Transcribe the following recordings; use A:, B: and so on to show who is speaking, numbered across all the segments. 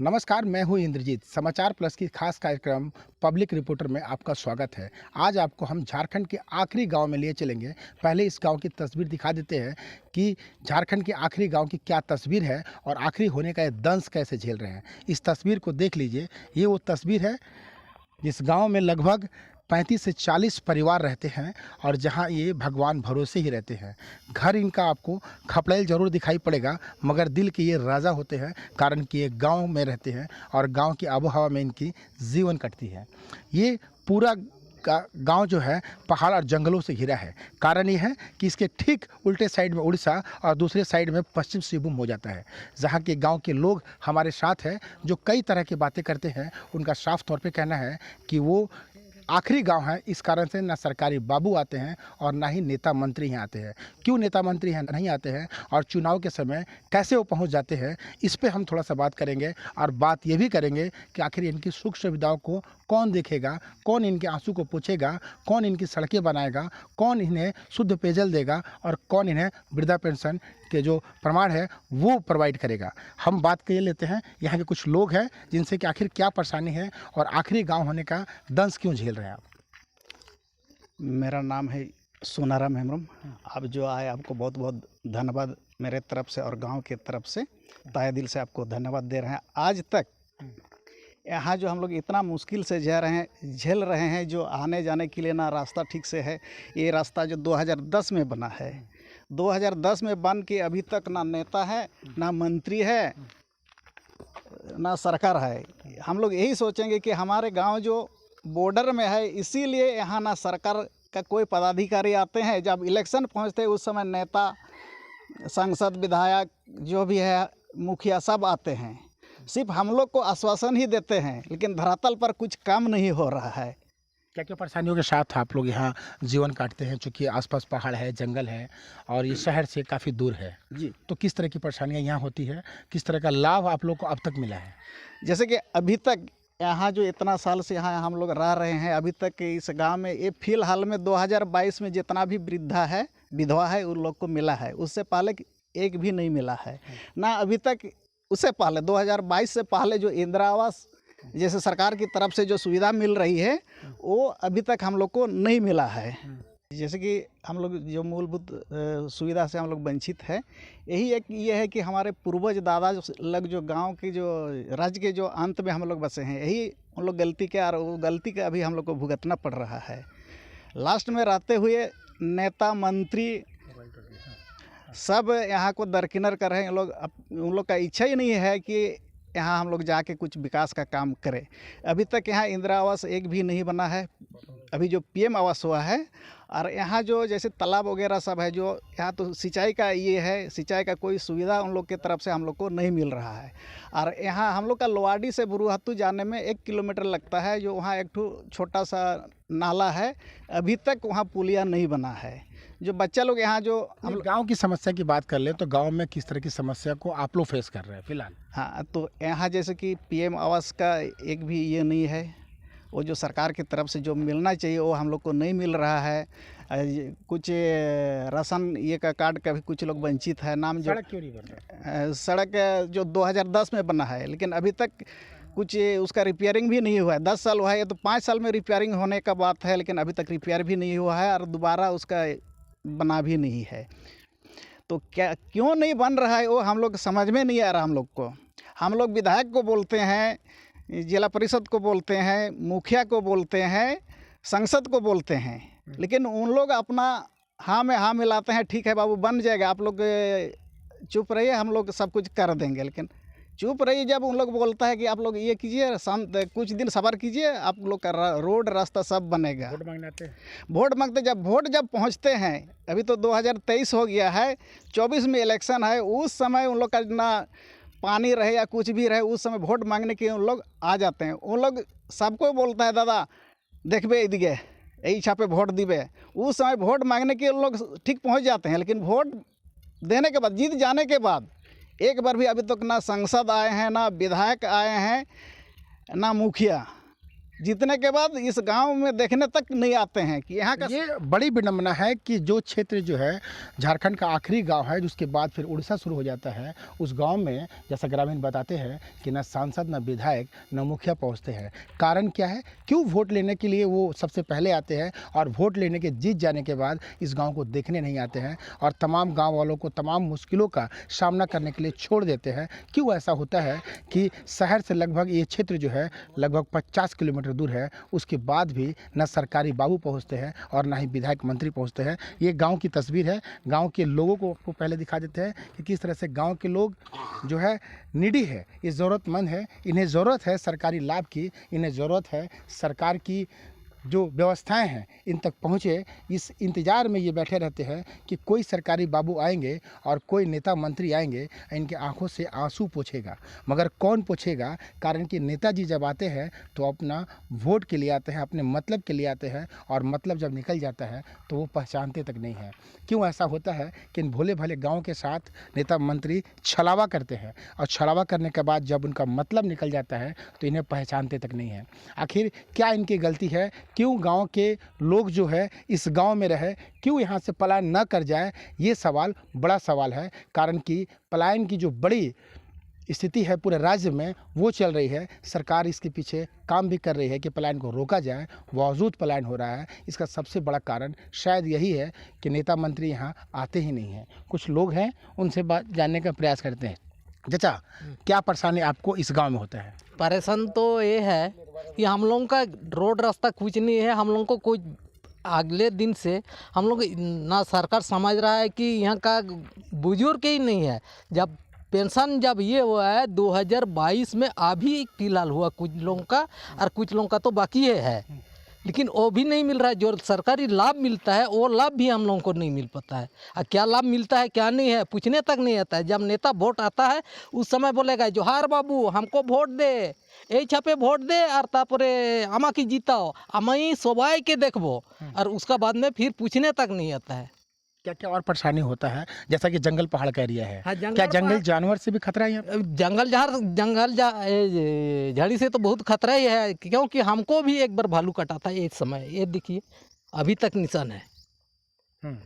A: नमस्कार, मैं हूं इंद्रजीत। समाचार प्लस की खास कार्यक्रम पब्लिक रिपोर्टर में आपका स्वागत है। आज आपको हम झारखंड के आखिरी गांव में लिए चलेंगे। पहले इस गांव की तस्वीर दिखा देते हैं कि झारखंड के आखिरी गांव की क्या तस्वीर है और आखिरी होने का ये दंश कैसे झेल रहे हैं। इस तस्वीर को देख लीजिए। ये वो तस्वीर है जिस गांव में लगभग 35 से 40 परिवार रहते हैं और जहां ये भगवान भरोसे ही रहते हैं। घर इनका आपको खपड़ेल जरूर दिखाई पड़ेगा, मगर दिल के ये राजा होते हैं, कारण कि ये गांव में रहते हैं और गांव की आबो हवा में इनकी जीवन कटती है। ये पूरा गांव जो है पहाड़ और जंगलों से घिरा है। कारण ये है कि इसके ठीक उल्टे साइड में उड़ीसा और दूसरे साइड में पश्चिम सिंहभूम हो जाता है। जहां के गांव के लोग हमारे साथ हैं जो कई तरह की बातें करते हैं। उनका साफ तौर पे कहना है कि वो आखिरी गांव है, इस कारण से ना सरकारी बाबू आते हैं और ना ही नेता मंत्री यहाँ आते हैं। क्यों नेता मंत्री यहाँ नहीं आते हैं और चुनाव के समय कैसे वो पहुँच जाते हैं, इस पे हम थोड़ा सा बात करेंगे। और बात ये भी करेंगे कि आखिर इनकी सुख सुविधाओं को कौन देखेगा, कौन इनके आंसू को पूछेगा, कौन इनकी सड़कें बनाएगा, कौन इन्हें शुद्ध पेयजल देगा और कौन इन्हें वृद्धा पेंशन के जो प्रमाण है वो प्रोवाइड करेगा। हम बात कर लेते हैं यहाँ के कुछ लोग हैं जिनसे कि आखिर क्या परेशानी है और आखिरी गांव होने का दंश क्यों झेल रहे हैं आप।
B: मेरा नाम है सोनाराम हेम्ब्रम। आप जो आए आपको बहुत बहुत धन्यवाद मेरे तरफ से और गांव के तरफ से तहे दिल से आपको धन्यवाद दे रहे हैं। आज तक यहाँ जो हम लोग इतना मुश्किल से झेल रहे हैं, जो आने जाने के लिए ना रास्ता ठीक से है। ये रास्ता जो 2010 में बना है, 2010 में बन के अभी तक ना नेता है, ना मंत्री है, ना सरकार है। हम लोग यही सोचेंगे कि हमारे गांव जो बॉर्डर में है, इसीलिए यहाँ ना सरकार का कोई पदाधिकारी आते हैं। जब इलेक्शन पहुँचते हैं उस समय नेता, सांसद, विधायक जो भी है, मुखिया सब आते हैं। सिर्फ हम लोग को आश्वासन ही देते हैं, लेकिन धरातल पर कुछ काम नहीं हो रहा है।
A: क्या क्या परेशानियों के साथ आप लोग यहाँ जीवन काटते हैं, चूँकि आसपास पहाड़ है, जंगल है और ये शहर से काफ़ी दूर है
B: जी,
A: तो किस तरह की परेशानियाँ यहाँ होती है, किस तरह का लाभ आप लोग को अब तक मिला है?
B: जैसे कि अभी तक यहाँ जो इतना साल से यहाँ हम लोग रह रहे हैं, अभी तक इस गांव में ये फिलहाल में 2022 में जितना भी वृद्धा है, विधवा है, उन लोग को मिला है। उससे पहले एक भी नहीं मिला है ना। अभी तक उससे पहले 2022 से पहले जो इंदिरा आवास जैसे सरकार की तरफ से जो सुविधा मिल रही है, वो अभी तक हम लोग को नहीं मिला है। जैसे कि हम लोग जो मूलभूत सुविधा से हम लोग वंचित है। यही एक ये है कि हमारे पूर्वज दादा लग जो गांव के जो राज्य के जो अंत में हम लोग बसे हैं, यही उन लोग गलती के और वो गलती का अभी हम लोग को भुगतना पड़ रहा है। लास्ट में रहते हुए नेता मंत्री सब यहाँ को दरकिनार कर रहे हैं। उन लोग का इच्छा ही नहीं है कि यहाँ हम लोग जाके कुछ विकास का काम करें। अभी तक यहाँ इंदिरा आवास एक भी नहीं बना है। अभी जो पीएम आवास हुआ है, और यहाँ जो जैसे तालाब वगैरह सब है, जो यहाँ तो सिंचाई का ये है, सिंचाई का कोई सुविधा उन लोग के तरफ से हम लोग को नहीं मिल रहा है। और यहाँ हम लोग का लोवाडी से बुरुहत्तू जाने में 1 किलोमीटर लगता है, जो वहाँ एक छोटा सा नाला है, अभी तक वहाँ पुलिया नहीं बना है। जो बच्चा लोग यहाँ जो
A: हम गांव की समस्या की बात कर लें तो गांव में किस तरह की समस्या को आप लोग फेस कर रहे हैं फिलहाल?
B: हाँ, तो यहाँ जैसे कि पीएम आवास का एक भी ये नहीं है। वो जो सरकार की तरफ से जो मिलना चाहिए वो हम लोग को नहीं मिल रहा है। कुछ राशन ये का कार्ड का भी कुछ लोग वंचित है। नाम जो
A: सड़क क्यों नहीं बन रहा?
B: सड़क जो 2010 में बना है, लेकिन अभी तक कुछ उसका रिपेयरिंग भी नहीं हुआ है। 10 साल हुआ है, ये तो 5 साल में रिपेयरिंग होने का बात है, लेकिन अभी तक रिपेयर भी नहीं हुआ है और दोबारा उसका बना भी नहीं है। तो क्या क्यों नहीं बन रहा है वो हम लोग समझ में नहीं आ रहा। हम लोग विधायक को बोलते हैं, जिला परिषद को बोलते हैं, मुखिया को बोलते हैं, संसद को बोलते हैं, लेकिन उन लोग अपना हाँ में हाँ मिलाते हैं। ठीक है बाबू, बन जाएगा, आप लोग चुप रहिए, हम लोग सब कुछ कर देंगे। लेकिन चुप रहिए जब उन लोग बोलता है कि आप लोग ये कीजिए, कुछ दिन सब्र कीजिए, आप लोग का रोड रास्ता सब बनेगा।
A: वोट मांगने आते हैं,
B: वोट मांगते जब पहुंचते हैं, अभी तो 2023 हो गया है, 24 में इलेक्शन है, उस समय उन लोग का ना पानी रहे या कुछ भी रहे, उस समय वोट मांगने के उन लोग आ जाते हैं। उन लोग सबको बोलता है दादा देखबे इदिगे यही छापे वोट दिबे। उस समय वोट मांगने के उन लोग ठीक पहुंच जाते हैं, लेकिन वोट देने के बाद, जीत जाने के बाद एक बार भी अभी तक ना सांसद आए हैं, ना विधायक आए हैं, ना मुखिया। जीतने के बाद इस गांव में देखने तक नहीं आते हैं कि यहाँ का।
A: ये बड़ी विडम्बना है कि जो क्षेत्र जो है झारखंड का आखिरी गांव है, जिसके बाद फिर उड़ीसा शुरू हो जाता है, उस गांव में जैसा ग्रामीण बताते हैं कि न सांसद, न विधायक, न मुखिया पहुंचते हैं। कारण क्या है? क्यों वोट लेने के लिए वो सबसे पहले आते हैं और वोट लेने के जीत जाने के बाद इस गाँव को देखने नहीं आते हैं और तमाम गाँव वालों को तमाम मुश्किलों का सामना करने के लिए छोड़ देते हैं। क्यों ऐसा होता है कि शहर से लगभग ये क्षेत्र जो है लगभग 50 किलोमीटर दूर है, उसके बाद भी न सरकारी बाबू पहुंचते हैं और ना ही विधायक मंत्री पहुंचते हैं। ये गांव की तस्वीर है। गांव के लोगों को आपको पहले दिखा देते हैं कि किस तरह से गांव के लोग जो है नीडी है, ये ज़रूरतमंद है, इन्हें ज़रूरत है सरकारी लाभ की, इन्हें ज़रूरत है सरकार की जो व्यवस्थाएं हैं इन तक पहुँचे। इस इंतज़ार में ये बैठे रहते हैं कि कोई सरकारी बाबू आएंगे और कोई नेता मंत्री आएंगे, इनके आंखों से आंसू पोंछेगा। मगर कौन पोंछेगा? कारण कि नेताजी जब आते हैं तो अपना वोट के लिए आते हैं, अपने मतलब के लिए आते हैं, और मतलब जब निकल जाता है तो वो पहचानते तक नहीं हैं। क्यों ऐसा होता है कि इन भोले भाले गाँव के साथ नेता मंत्री छलावा करते हैं और छलावा करने के बाद जब उनका मतलब निकल जाता है तो इन्हें पहचानते तक नहीं हैं। आखिर क्या इनकी गलती है? क्यों गांव के लोग जो है इस गांव में रहे, क्यों यहाँ से पलायन न कर जाए? ये सवाल बड़ा सवाल है। कारण कि पलायन की जो बड़ी स्थिति है पूरे राज्य में वो चल रही है। सरकार इसके पीछे काम भी कर रही है कि पलायन को रोका जाए, बावजूद पलायन हो रहा है। इसका सबसे बड़ा कारण शायद यही है कि नेता मंत्री यहाँ आते ही नहीं हैं। कुछ लोग हैं, उनसे बात जानने का प्रयास करते हैं। चाचा, क्या परेशानी आपको इस गांव में होता है?
C: परेशान तो ये है कि हम लोगों का रोड रास्ता कुछ नहीं है। हम लोगों को कुछ अगले दिन से हम लोग ना सरकार समझ रहा है कि यहाँ का बुजुर्ग ही नहीं है। जब पेंशन जब ये हुआ है 2022 में, अभी फिलहाल हुआ कुछ लोगों का, और कुछ लोगों का तो बाकी है, लेकिन वो भी नहीं मिल रहा है। जो सरकारी लाभ मिलता है वो लाभ भी हम लोगों को नहीं मिल पाता है। और क्या लाभ मिलता है क्या नहीं है पूछने तक नहीं आता है। जब नेता वोट आता है उस समय बोलेगा जोहार बाबू हमको वोट दे, ए छापे वोट दे, और तापरे आमा की जीताओ, आमाई सबाई के देखबो, और उसका बाद में फिर पूछने तक नहीं आता है।
A: क्या क्या और परेशानी होता है? जैसा कि जंगल पहाड़ का एरिया है,
C: हाँ,
A: क्या जंगल जानवर से भी खतरा है यहाँ पे?
C: जंगल झाड़ी से तो बहुत खतरा ही है, क्योंकि हमको भी एक बार भालू कटा था एक समय। ये देखिए अभी तक निशान है।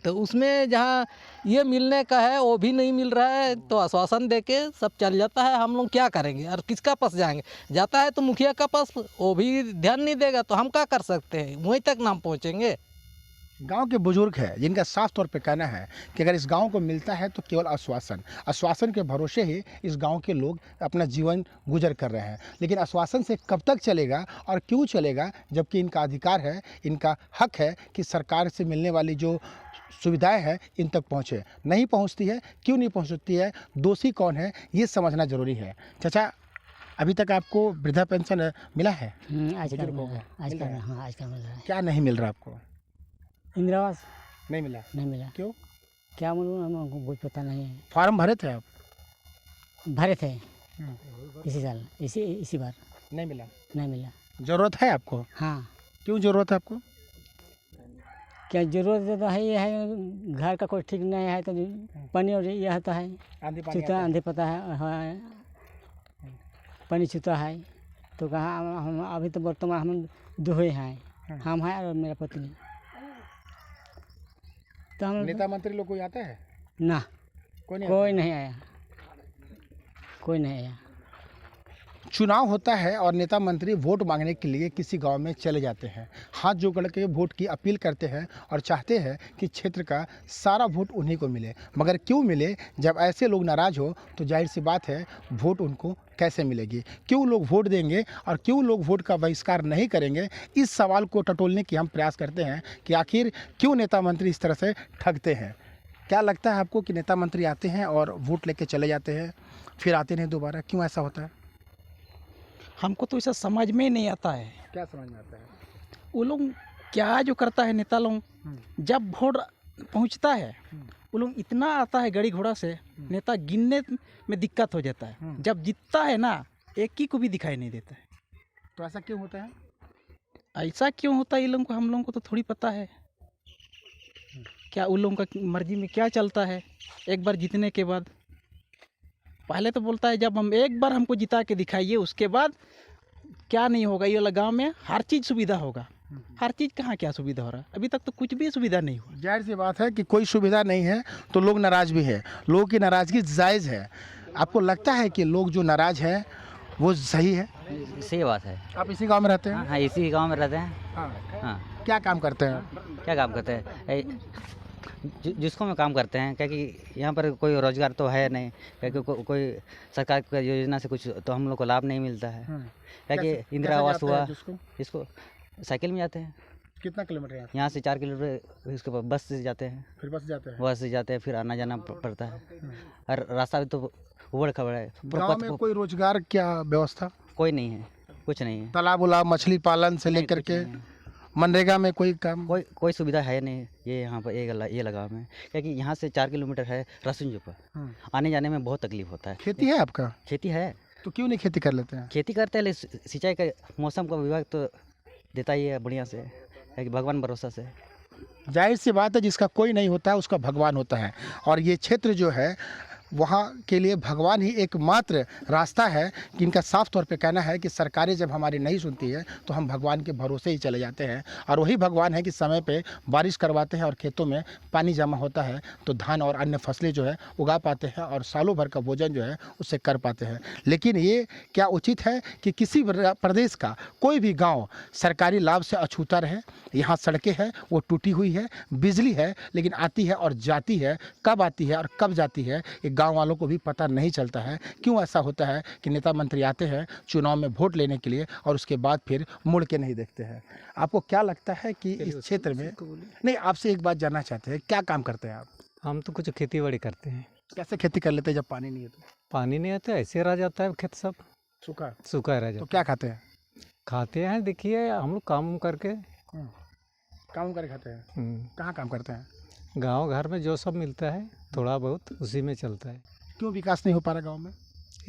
C: तो उसमें जहाँ ये मिलने का है वो भी नहीं मिल रहा है, तो आश्वासन दे के सब चल जाता है। हम लोग क्या करेंगे और किसका पास जाएंगे? जाता है तो मुखिया का पास, वो भी ध्यान नहीं देगा, तो हम क्या कर सकते हैं? वहीं तक ना हम पहुँचेंगे।
A: गांव के बुजुर्ग हैं जिनका साफ तौर पे कहना है कि अगर इस गांव को मिलता है तो केवल आश्वासन के भरोसे ही इस गांव के लोग अपना जीवन गुजर कर रहे हैं। लेकिन आश्वासन से कब तक चलेगा और क्यों चलेगा, जबकि इनका अधिकार है, इनका हक है कि सरकार से मिलने वाली जो सुविधाएं हैं इन तक पहुँचे। नहीं पहुँचती है, क्यों नहीं पहुँचती है, दोषी कौन है, ये समझना ज़रूरी है। चाचा, अभी तक आपको वृद्धा पेंशन मिला है?
D: आज का मिल रहा है, आज का मिल रहा है।
A: क्या नहीं मिल रहा आपको?
D: इंदिरा आवास
A: नहीं मिला?
D: नहीं मिला।
A: क्यों?
D: क्या मालूम, हमको कुछ पता नहीं है।
A: फॉर्म भरे थे आप?
D: भरे थे इसी साल, इसी बार
A: नहीं मिला?
D: नहीं मिला।
A: ज़रूरत है आपको?
D: हाँ।
A: क्यों ज़रूरत है आपको?
D: क्या ज़रूरत तो है, ये है घर का कोई ठीक नहीं है, तो पानी और यह होता है, चूता आंधी पता है, पानी चूता है, तो कहाँ हम अभी तो वर्तमान हम दुहे हैं, हम हैं और मेरा पत्नी। तो हम
A: नेता मंत्री लोग कोई आता है?
D: ना,
A: कोई
D: नहीं आया, कोई नहीं आया।
A: चुनाव होता है और नेता मंत्री वोट मांगने के लिए किसी गांव में चले जाते हैं, हाथ जोड़ के वोट की अपील करते हैं और चाहते हैं कि क्षेत्र का सारा वोट उन्हीं को मिले। मगर क्यों मिले? जब ऐसे लोग नाराज़ हो तो जाहिर सी बात है वोट उनको कैसे मिलेगी? क्यों लोग वोट देंगे और क्यों लोग वोट का बहिष्कार नहीं करेंगे? इस सवाल को टटोलने की हम प्रयास करते हैं कि आखिर क्यों नेता मंत्री इस तरह से ठगते हैं। क्या लगता है आपको कि नेता मंत्री आते हैं और वोट लेके चले जाते हैं, फिर आते नहीं दोबारा? क्यों ऐसा होता है?
E: हमको तो ऐसा समझ में नहीं आता है।
A: क्या समझ में आता है?
E: वो लोग क्या जो करता है नेता लोग, जब वोट पहुंचता है वो लोग इतना आता है गाड़ी घोड़ा से, नेता गिनने में दिक्कत हो जाता है। जब जीतता है ना, एक ही को भी दिखाई नहीं देता है।
A: तो ऐसा क्यों होता है?
E: ऐसा क्यों होता है ये लोगों को, हम लोगों को तो थोड़ी पता है। क्या उन लोगों का मर्जी में क्या चलता है? एक बार जीतने के बाद पहले तो बोलता है जब हम एक बार हमको जिता के दिखाइए, उसके बाद क्या नहीं होगा, ये वाला गाँव में हर चीज़ सुविधा होगा। हर चीज़ कहाँ क्या सुविधा हो रहा है, अभी तक तो कुछ भी सुविधा नहीं हुआ।
A: जाहिर सी बात है कि कोई सुविधा नहीं है तो लोग नाराज भी है, लोगों की नाराज़गी जायज़ है। आपको लगता है कि लोग जो नाराज़ हैं वो सही है?
F: सही बात है।
A: आप इसी गांव में रहते हैं?
F: हाँ, इसी गांव में रहते हैं।
A: हाँ।
F: हाँ,
A: क्या काम करते हैं?
F: क्या काम करते हैं? जिसको में काम करते हैं, क्योंकि यहाँ पर कोई रोजगार तो है नहीं, क्योंकि कोई सरकार की योजना से कुछ तो हम लोग को लाभ नहीं मिलता है। क्योंकि इंदिरा आवास हुआ, इसको साइकिल में जाते हैं।
A: कितना किलोमीटर है
F: यहाँ से 4 किलोमीटर, इसके बाद बस से जाते हैं।
A: फिर बस जाते हैं?
F: बस से जाते हैं, फिर आना जाना पड़ता है। और रास्ता भी तो उबड़ खबड़ है।
A: गाँव में कोई रोजगार क्या व्यवस्था?
F: कोई नहीं है, कुछ नहीं है।
A: तालाब उलाब, मछली पालन से लेकर
F: कुछ
A: के
F: नहीं है।
A: मनरेगा में कोई काम?
F: कोई सुविधा है नहीं ये यहाँ पर, ये लगा में, क्योंकि यहाँ से 4 किलोमीटर है रसुंजो पर। आने जाने में बहुत तकलीफ होता है।
A: खेती है आपका?
F: खेती है
A: तो क्यों नहीं खेती कर लेते हैं?
F: खेती करते हैं, लेकिन सिंचाई का मौसम का विभाग तो देता ही है बढ़िया से, क्योंकि भगवान भरोसा से।
A: जाहिर सी बात है, जिसका कोई नहीं होता है उसका भगवान होता है, और ये क्षेत्र जो है वहाँ के लिए भगवान ही एकमात्र रास्ता है। कि इनका साफ तौर पे कहना है कि सरकारें जब हमारी नहीं सुनती है तो हम भगवान के भरोसे ही चले जाते हैं, और वही भगवान है कि समय पे बारिश करवाते हैं और खेतों में पानी जमा होता है तो धान और अन्य फसलें जो है उगा पाते हैं और सालों भर का भोजन जो है उससे कर पाते हैं। लेकिन ये क्या उचित है कि किसी प्रदेश का कोई भी गाँव सरकारी लाभ से अछूता रहे? यहाँ सड़कें हैं वो टूटी हुई है, बिजली है लेकिन आती है और जाती है, कब आती है और कब जाती है ये गांव वालों को भी पता नहीं चलता है। क्यों ऐसा होता है कि नेता मंत्री आते हैं चुनाव में वोट लेने के लिए और उसके बाद फिर मुड़ के नहीं देखते हैं? आपको क्या लगता है कि इस क्षेत्र में, नहीं आपसे एक बात जानना चाहते हैं, क्या काम करते हैं आप?
G: हम तो कुछ खेती बाड़ी करते हैं।
A: कैसे खेती कर लेते हैं जब पानी नहीं है तो?
G: पानी नहीं आता, ऐसे रह जाता है खेत, सब
A: सूखा
G: सूखा रह
A: तो
G: जाता
A: क्या खाते हैं?
G: है। खाते हैं, देखिए हम लोग काम करके
A: काम करके खाते हैं? कहाँ काम करते हैं?
G: गांव घर में जो सब मिलता है थोड़ा बहुत उसी में चलता है।
A: क्यों विकास नहीं हो पा रहा गाँव में?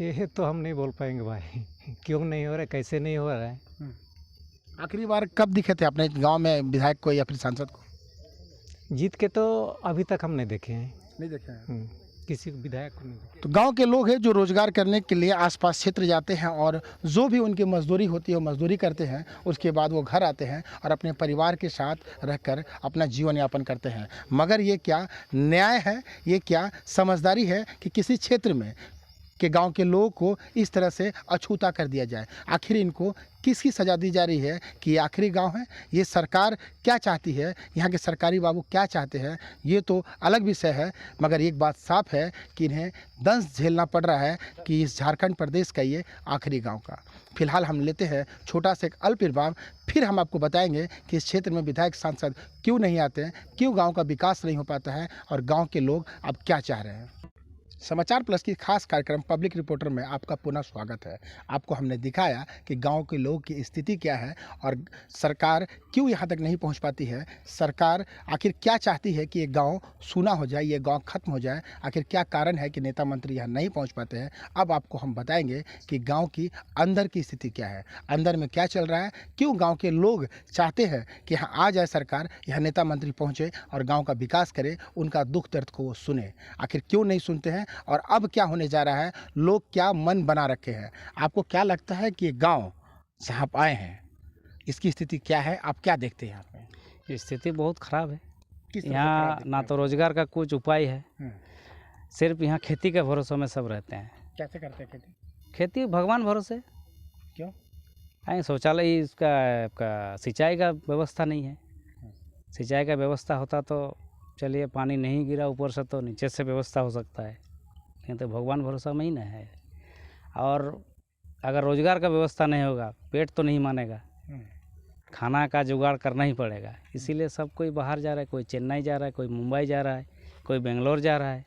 G: ये तो हम नहीं बोल पाएंगे भाई क्यों नहीं हो रहा है, कैसे नहीं हो रहा है।
A: आखिरी बार कब दिखे थे अपने गांव में विधायक को या फिर सांसद को?
G: जीत के तो अभी तक हम नहीं देखे हैं।
A: नहीं देखे हैं?
G: किसी विधायक को नहीं देखे।
A: तो गांव के लोग हैं जो रोजगार करने के लिए आसपास क्षेत्र जाते हैं और जो भी उनकी मजदूरी होती है वो मजदूरी करते हैं, उसके बाद वो घर आते हैं और अपने परिवार के साथ रहकर अपना जीवन यापन करते हैं। मगर ये क्या न्याय है, ये क्या समझदारी है कि किसी क्षेत्र में कि गांव के लोगों को इस तरह से अछूता कर दिया जाए? आखिर इनको किसकी सज़ा दी जा रही है कि ये आखिरी गांव है? ये सरकार क्या चाहती है, यहाँ के सरकारी बाबू क्या चाहते हैं, ये तो अलग विषय है। मगर एक बात साफ है कि इन्हें दंश झेलना पड़ रहा है कि इस झारखंड प्रदेश का ये आखिरी गांव का। फिलहाल हम लेते हैं छोटा सा एक अल्प विराम, फिर हम आपको बताएंगे कि इस क्षेत्र में विधायक सांसद क्यों नहीं आते हैं, क्यों गाँव का विकास नहीं हो पाता है और गाँव के लोग अब क्या चाह रहे हैं। समाचार प्लस की खास कार्यक्रम पब्लिक रिपोर्टर में आपका पुनः स्वागत है। आपको हमने दिखाया कि गांव के लोगों की स्थिति क्या है और सरकार क्यों यहां तक नहीं पहुंच पाती है। सरकार आखिर क्या चाहती है कि ये गांव सूना हो जाए, ये गांव खत्म हो जाए? आखिर क्या कारण है कि नेता मंत्री यहां नहीं पहुंच पाते हैं? अब आपको हम बताएंगे कि गाँव की अंदर की स्थिति क्या है, अंदर में क्या चल रहा है, क्यों गाँव के लोग चाहते हैं कि यहाँ आ जाए सरकार, यहाँ नेता मंत्री पहुँचे और गाँव का विकास करे, उनका दुख दर्द को वो सुने। आखिर क्यों नहीं सुनते हैं और अब क्या होने जा रहा है, लोग क्या मन बना रखे हैं? आपको क्या लगता है कि ये गांव जहाँ आप आए हैं इसकी स्थिति क्या है, आप क्या देखते हैं यहाँ पे?
H: स्थिति बहुत ख़राब है।
A: किस तरह से
H: यहाँ
A: खराब दिखता
H: ना
A: है?
H: तो रोजगार का कुछ उपाय है, सिर्फ यहाँ खेती के भरोसे में सब रहते हैं।
A: कैसे करते हैं खेती?
H: खेती भगवान भरोसे।
A: क्यों?
H: यहाँ शौचालय, इसका आपका सिंचाई का व्यवस्था नहीं है। सिंचाई का व्यवस्था होता तो चलिए, पानी नहीं गिरा ऊपर से तो नीचे से व्यवस्था हो सकता है, लेकिन तो भगवान भरोसा में ही ना है। और अगर रोजगार का व्यवस्था नहीं होगा, पेट तो नहीं मानेगा, खाना का जुगाड़ करना ही पड़ेगा। इसीलिए सब कोई बाहर जा रहा है, कोई चेन्नई जा रहा है, कोई मुंबई जा रहा है, कोई बेंगलोर जा रहा है।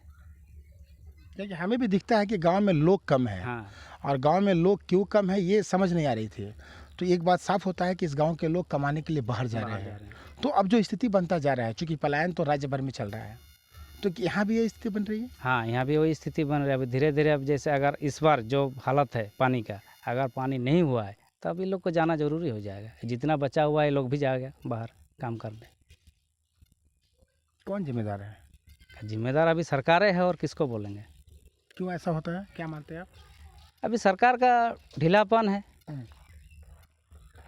A: क्योंकि हमें भी दिखता है कि गांव में लोग कम हैं।
H: हाँ,
A: और गांव में लोग क्यों कम है ये समझ नहीं आ रही थी। तो एक बात साफ होता है कि इस गांव के लोग कमाने के लिए बाहर जा रहे हैं। तो अब जो स्थिति बनता जा रहा है, चूँकि पलायन तो राज्य भर में चल रहा है, तो यहाँ भी ये स्थिति बन रही है।
H: हाँ, यहाँ भी वही स्थिति बन रही है। अभी धीरे धीरे, अब जैसे अगर इस बार जो हालत है पानी का, अगर पानी नहीं हुआ है तो अब इन लोग को जाना जरूरी हो जाएगा। जितना बचा हुआ है लोग भी जाएगा बाहर काम करने।
A: कौन जिम्मेदार है?
H: जिम्मेदार अभी सरकारें है और किसको बोलेंगे।
A: क्यों ऐसा होता है, क्या मानते हैं आप?
H: अभी सरकार का ढीलापन है।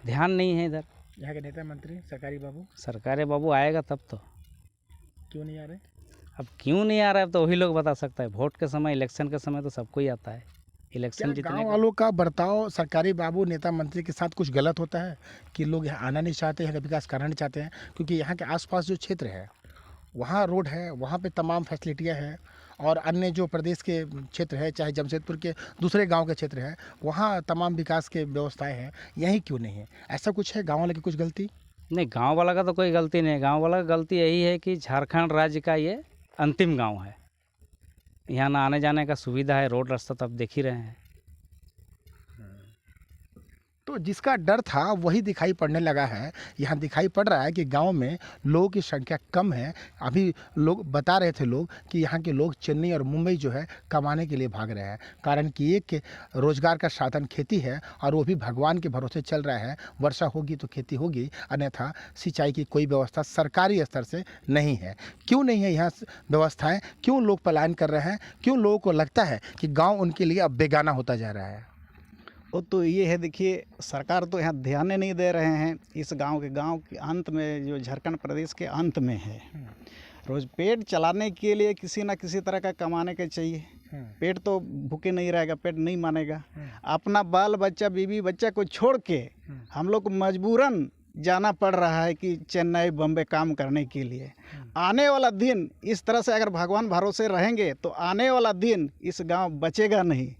H: ध्यान नहीं है इधर।
A: यहाँ के नेता मंत्री सरकारी बाबू
H: सरकारी बाबू आएगा तब तो।
A: क्यों नहीं आ रहे?
H: अब क्यों नहीं आ रहा है तो वही लोग बता सकता है। वोट के समय, इलेक्शन के समय तो सबको ही आता है। इलेक्शन
A: क्या
H: जीतने
A: गांव वालों का बर्ताव सरकारी बाबू नेता मंत्री के साथ कुछ गलत होता है कि लोग यहाँ आना नहीं चाहते, यहाँ का विकास करना नहीं चाहते हैं? क्योंकि यहाँ के आसपास जो क्षेत्र है वहाँ रोड है, वहाँ पे तमाम फैसिलिटियाँ हैं, और अन्य जो प्रदेश के क्षेत्र है, चाहे जमशेदपुर के दूसरे गांव के क्षेत्र है, वहाँ तमाम विकास के व्यवस्थाएं हैं, यहीं क्यों नहीं है? ऐसा कुछ है गांव वाले की कुछ गलती?
H: नहीं, गांव वाला का तो कोई गलती नहीं है। गांव वाला का गलती यही है कि झारखंड राज्य का ये अंतिम गांव है। यहाँ ना आने जाने का सुविधा है, रोड रास्ता तो आप देख ही रहे हैं।
A: तो जिसका डर था वही दिखाई पड़ने लगा है। यहाँ दिखाई पड़ रहा है कि गांव में लोगों की संख्या कम है। अभी लोग बता रहे थे लोग कि यहाँ के लोग चेन्नई और मुंबई जो है कमाने के लिए भाग रहे हैं। कारण कि एक रोजगार का साधन खेती है, और वो भी भगवान के भरोसे चल रहा है। वर्षा होगी तो खेती होगी, अन्यथा सिंचाई की कोई व्यवस्था सरकारी स्तर से नहीं है। क्यों नहीं है यहाँ व्यवस्थाएँ? क्यों लोग पलायन कर रहे हैं? क्यों लोगों को लगता है कि गाँव उनके लिए अब बेगाना होता जा रहा है?
B: वो तो ये है, देखिए सरकार तो यहाँ ध्यान ही नहीं दे रहे हैं। इस गांव के अंत में, जो झारखंड प्रदेश के अंत में है, रोज़ पेट चलाने के लिए किसी ना किसी तरह का कमाने का चाहिए। पेट तो भूखे नहीं रहेगा, पेट नहीं मानेगा। अपना बाल बच्चा, बीवी बच्चा को छोड़ के हम लोग को मजबूरन जाना पड़ रहा है कि चेन्नई बम्बई काम करने के लिए। आने वाला दिन इस तरह से अगर भगवान भरोसे रहेंगे तो आने वाला दिन इस गाँव बचेगा नहीं,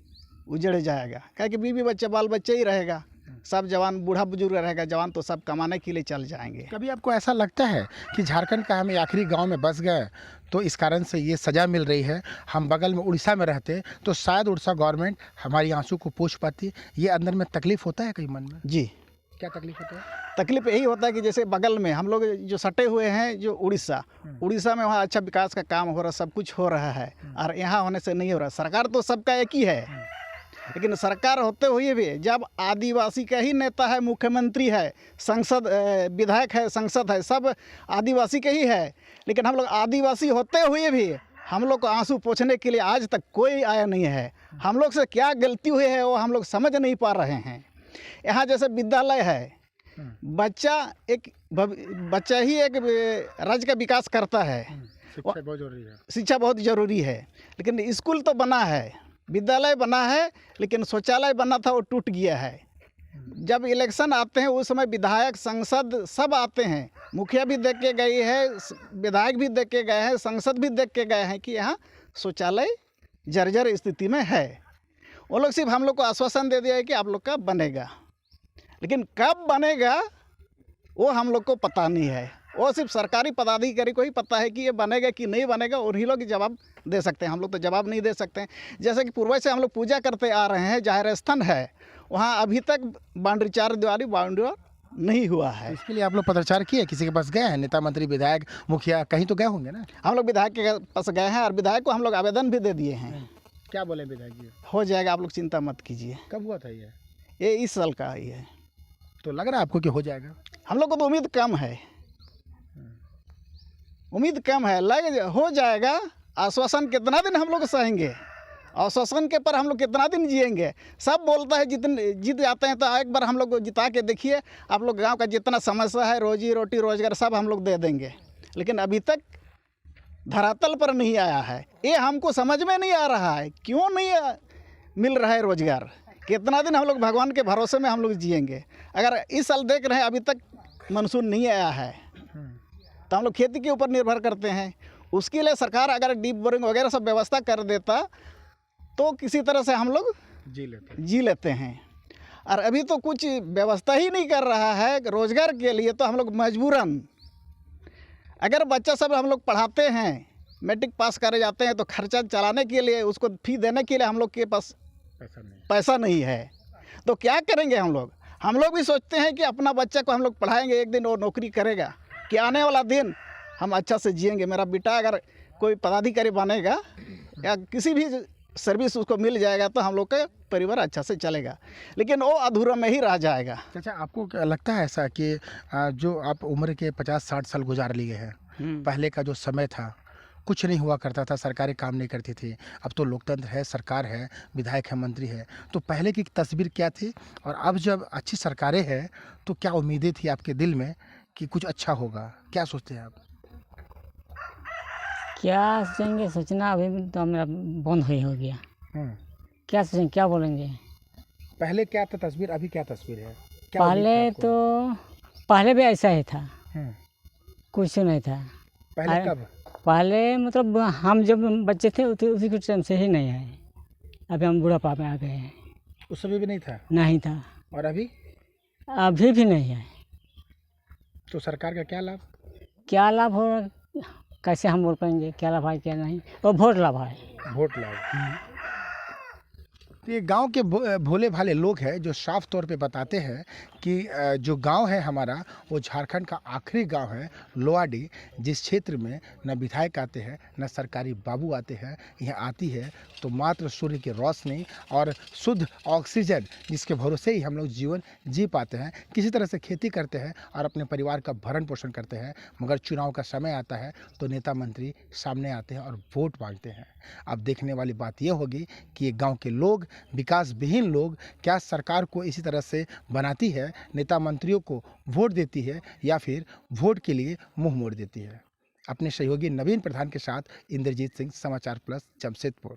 B: उजड़ जाएगा। क्या कि बीवी बच्चे बाल बच्चे ही रहेगा, सब जवान बूढ़ा बुजुर्ग रहेगा, जवान तो सब कमाने के लिए चल जाएंगे।
A: कभी आपको ऐसा लगता है कि झारखंड का हम आखिरी गांव में बस गए तो इस कारण से ये सज़ा मिल रही है? हम बगल में उड़ीसा में रहते तो शायद उड़ीसा गवर्नमेंट हमारी आंसू को पोंछ पाती। ये अंदर में तकलीफ़ होता है कहीं मन में?
B: जी,
A: क्या तकलीफ होता है?
B: तकलीफ यही होता है कि जैसे बगल में हम लोग जो सटे हुए हैं, जो उड़ीसा में वहाँ अच्छा विकास का काम हो रहा, सब कुछ हो रहा है, और यहाँ होने से नहीं हो रहा। सरकार तो सबका एक ही है, लेकिन सरकार होते हुए भी जब आदिवासी का ही नेता है, मुख्यमंत्री है, संसद विधायक है, संसद है, सब आदिवासी के ही है, लेकिन हम लोग आदिवासी होते हुए भी हम लोग को आंसू पोंछने के लिए आज तक कोई आया नहीं है। हम लोग से क्या गलती हुई है वो हम लोग समझ नहीं पा रहे हैं। यहाँ जैसे विद्यालय है, बच्चा ही एक राज्य का विकास करता है।
A: शिक्षा बहुत जरूरी है।
B: शिक्षा बहुत ज़रूरी है, लेकिन स्कूल तो बना है, विद्यालय बना है, लेकिन शौचालय बना था वो टूट गया है। जब इलेक्शन आते हैं उस समय विधायक, संसद सब आते हैं, मुखिया भी देख के गई है, विधायक भी देख के गए हैं, संसद भी देख के गए हैं कि यहाँ शौचालय जर्जर स्थिति में है। वो लोग सिर्फ हम लोग को आश्वासन दे दिया है कि आप लोग का बनेगा, लेकिन कब बनेगा वो हम लोग को पता नहीं है। वो सिर्फ सरकारी पदाधिकारी को ही पता है कि ये बनेगा कि नहीं बनेगा, उन्हीं लोग जवाब दे सकते हैं। हम लोग तो जवाब नहीं दे सकते हैं। जैसे कि पूर्वज से हम लोग पूजा करते आ रहे हैं, जाहिर स्थान है, वहाँ अभी तक बाउंड्री, चार दीवारी बाउंड्री नहीं हुआ है।
A: इसके लिए आप लोग पत्राचार किए? किसी के पास गए हैं? नेता मंत्री, विधायक, मुखिया, कहीं तो गए होंगे ना?
B: हम लोग विधायक के पास गए हैं, और विधायक को हम लोग आवेदन भी दे दिए हैं।
A: क्या बोले विधायक जी?
B: हो जाएगा, आप लोग चिंता मत कीजिए।
A: कब हुआ था ये?
B: ये इस साल का ही है।
A: तो लग रहा है आपको कि हो जाएगा?
B: हम लोग को तो उम्मीद कम है, उम्मीद कम है। हो जाएगा। आश्वासन कितना दिन हम लोग सहेंगे? आश्वासन के पर हम लोग कितना दिन जिएंगे? सब बोलता है जितने जीत जाते हैं, तो एक बार हम लोग को जिता के देखिए, आप लोग गांव का जितना समस्या है, रोजी रोटी रोजगार सब हम लोग दे देंगे, लेकिन अभी तक धरातल पर नहीं आया है। ये हमको समझ में नहीं आ रहा है, क्यों नहीं मिल रहा है रोजगार? कितना दिन हम लोग भगवान के भरोसे में हम लोग जिएंगे? अगर इस साल देख रहे हैं अभी तक मानसून नहीं आया है, तो हम लोग खेती के ऊपर निर्भर करते हैं। उसके लिए सरकार अगर डीप बोरिंग वगैरह सब व्यवस्था कर देता तो किसी तरह से हम लोग जी लेते हैं। और अभी तो कुछ व्यवस्था ही नहीं कर रहा है रोजगार के लिए, तो हम लोग मजबूरन, अगर बच्चा सब हम लोग पढ़ाते हैं, मैट्रिक पास करे जाते हैं, तो खर्चा चलाने के लिए, उसको फी देने के लिए हम लोग के पास पैसा नहीं है। तो क्या करेंगे हम लोग? हम लोग भी सोचते हैं कि अपना बच्चा को हम लोग पढ़ाएंगे, एक दिन वो नौकरी करेगा, कि आने वाला दिन हम अच्छा से जिएंगे। मेरा बेटा अगर कोई पदाधिकारी बनेगा या किसी भी सर्विस उसको मिल जाएगा, तो हम लोग का परिवार अच्छा से चलेगा, लेकिन वो अधूरा में ही रह जाएगा।
A: अच्छा, आपको क्या लगता है ऐसा कि जो आप उम्र के 50-60 साल गुजार लिए हैं, पहले का जो समय था कुछ नहीं हुआ करता था, सरकारें काम नहीं करती थी। अब तो लोकतंत्र है, सरकार है, विधायक है, मंत्री है। तो पहले की तस्वीर क्या थी और अब जब अच्छी सरकारें हैं तो क्या उम्मीदें थी आपके दिल में कि कुछ अच्छा होगा? क्या सोचते हैं आप?
D: क्या सोचेंगे, सोचना अभी तो मेरा बंद हो गया। क्या सोचेंगे, क्या बोलेंगे?
A: पहले क्या था तस्वीर, अभी क्या तस्वीर है? क्या उम्मीद
D: पहले
A: था आपको?
D: तो पहले भी ऐसा ही था,
A: हम्म,
D: कुछ नहीं था।
A: पहले
D: अरे,
A: कब?
D: पहले मतलब हम जब बच्चे थे उसी कुछ टाइम से ही नहीं है। अभी हम बुढ़ापा में आ गए हैं।
A: उस समय भी नहीं था
D: नहीं था,
A: और अभी?
D: अभी भी नहीं है।
A: तो सरकार का क्या लाभ?
D: क्या लाभ हो रहा, कैसे हम बोल पाएंगे क्या लाभ है क्या नहीं? और वोट लाभ है।
A: वोट लाभ। तो ये गांव के भोले भाले लोग हैं जो साफ तौर पे बताते हैं कि जो गांव है हमारा वो झारखंड का आखिरी गांव है लोहाडी, जिस क्षेत्र में न विधायक आते हैं न सरकारी बाबू आते हैं। यहाँ आती है तो मात्र सूर्य की रोशनी और शुद्ध ऑक्सीजन, जिसके भरोसे ही हम लोग जीवन जी पाते हैं। किसी तरह से खेती करते हैं और अपने परिवार का भरण पोषण करते हैं। मगर चुनाव का समय आता है तो नेता मंत्री सामने आते हैं और वोट मांगते हैं। अब देखने वाली बात यह होगी कि ये गांव के लोग, विकास विहीन लोग, क्या सरकार को इसी तरह से बनाती है, नेता मंत्रियों को वोट देती है या फिर वोट के लिए मुंह मोड़ देती है। अपने सहयोगी नवीन प्रधान के साथ इंद्रजीत सिंह, समाचार प्लस, जमशेदपुर।